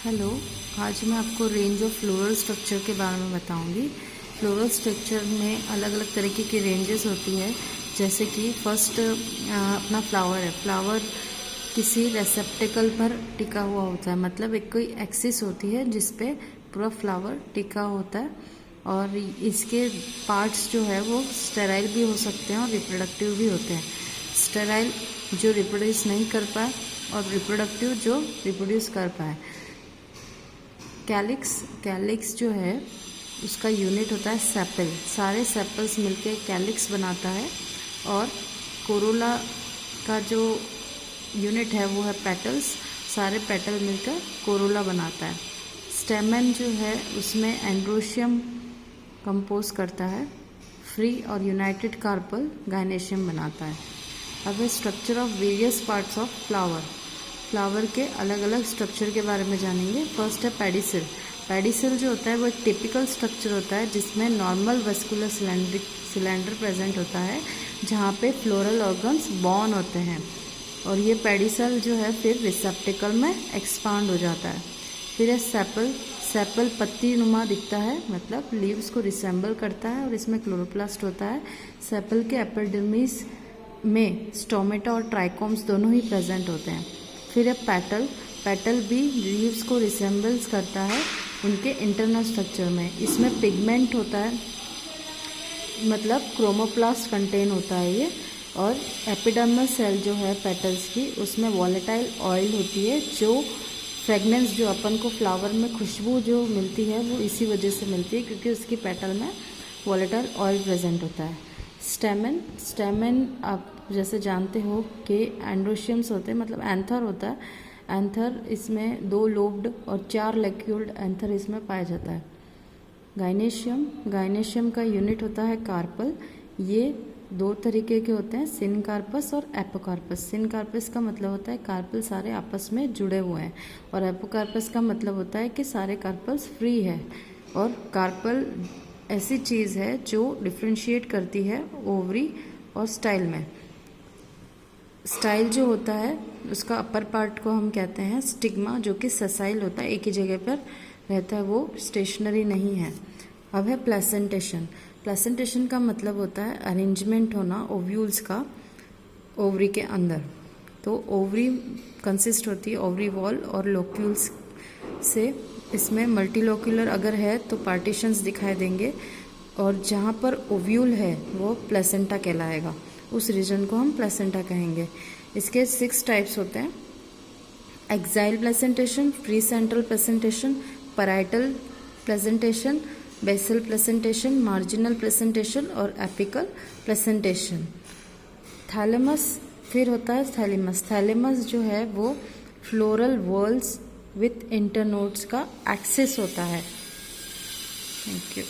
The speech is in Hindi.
हेलो, आज मैं आपको रेंज ऑफ फ्लोरल स्ट्रक्चर के बारे में बताऊंगी। फ्लोरल स्ट्रक्चर में अलग अलग तरीके की रेंजेस होती है। जैसे कि फर्स्ट अपना फ्लावर है। फ्लावर किसी रेसेप्टिकल पर टिका हुआ होता है, मतलब एक कोई एक्सिस होती है जिस पे पूरा फ्लावर टिका होता है। और इसके पार्ट्स जो है वो स्टेराइल भी हो सकते हैं और रिप्रोडक्टिव भी होते हैं। स्टेराइल जो रिप्रोड्यूस नहीं कर पाए और रिप्रोडक्टिव जो रिप्रोड्यूस कर पाए। कैलिक्स जो है उसका यूनिट होता है सेपल। सारे सेपल्स मिलके कैलिक्स बनाता है। और कोरोला का जो यूनिट है वो है पेटल्स। सारे पेटल मिलकर कोरोला बनाता है। स्टेमन जो है उसमें एंड्रोशियम कंपोज करता है। फ्री और यूनाइटेड कार्पल गायनेशियम बनाता है। अब है structure of various parts of flower के अलग अलग स्ट्रक्चर के बारे में जानेंगे। फर्स्ट है पेडिसिल। पेडिसिल जो होता है वो एक टिपिकल स्ट्रक्चर होता है जिसमें नॉर्मल वेस्कुलर सिलेंडर प्रेजेंट होता है जहाँ पे फ्लोरल ऑर्गन्स बॉर्न होते हैं। और ये पेडिसिल जो है फिर रिसेप्टिकल में एक्सपांड हो जाता है। फिर है सेपल पत्ती नुमा दिखता है, मतलब लीव्स को रिसेंबल करता है और इसमें क्लोरोप्लास्ट होता है। सेपल के एपिडर्मिस में स्टोमेटा और ट्राइकोम्स दोनों ही प्रेजेंट होते हैं। फिर है पेटल भी लीव्स को रिसेंबल्स करता है उनके इंटरनल स्ट्रक्चर में। इसमें पिगमेंट होता है, मतलब क्रोमोप्लास्ट कंटेन होता है ये। और एपिडर्मल सेल जो है पेटल्स की, उसमें वॉलेटाइल ऑयल होती है। जो फ्रेगनेंस जो अपन को फ्लावर में खुशबू जो मिलती है वो इसी वजह से मिलती है क्योंकि उसकी पेटल में वॉलेटाइल ऑयल प्रेजेंट होता है। स्टेमन आप जैसे जानते हो कि एंड्रोशियम्स होते हैं, मतलब एंथर होता है। एंथर इसमें 2 लोब्ड और 4 लेक्यूल्ड एंथर इसमें पाया जाता है। गायनेशियम का यूनिट होता है कार्पल। ये 2 तरीके के होते हैं, सिनकार्पस और एपोकार्पस। सिनकार्पस का मतलब होता है कार्पल सारे आपस में जुड़े हुए हैं, और एपोकार्पस का मतलब होता है कि सारे कार्पल्स फ्री है। और कार्पल ऐसी चीज़ है जो डिफ्रेंशिएट करती है ओवरी और स्टाइल में। स्टाइल जो होता है उसका अपर पार्ट को हम कहते हैं स्टिग्मा, जो कि ससाइल होता है, एक ही जगह पर रहता है, वो स्टेशनरी नहीं है। अब है प्लेसेंटेशन। प्लेसेंटेशन का मतलब होता है अरेंजमेंट होना ओव्यूल्स का ओवरी के अंदर। तो ओवरी कंसिस्ट होती है ओवरी वॉल और लोक्यूल्स से। इसमें मल्टीलोक्यूलर अगर है तो पार्टीशंस दिखाई देंगे, और जहाँ पर ओव्यूल है वो प्लेसेंटा कहलाएगा। उस रीजन को हम प्लेसेंटा कहेंगे। इसके 6 टाइप्स होते हैं: axile placentation, free central placentation, parietal placentation, basal placentation, marginal placentation और एपिकल प्लेसेंटेशन। थैलेमस फिर होता है थैलेमस। थैलेमस जो है वो फ्लोरल वॉल्स विथ इंटरनोड्स का एक्सेस होता है। Thank you.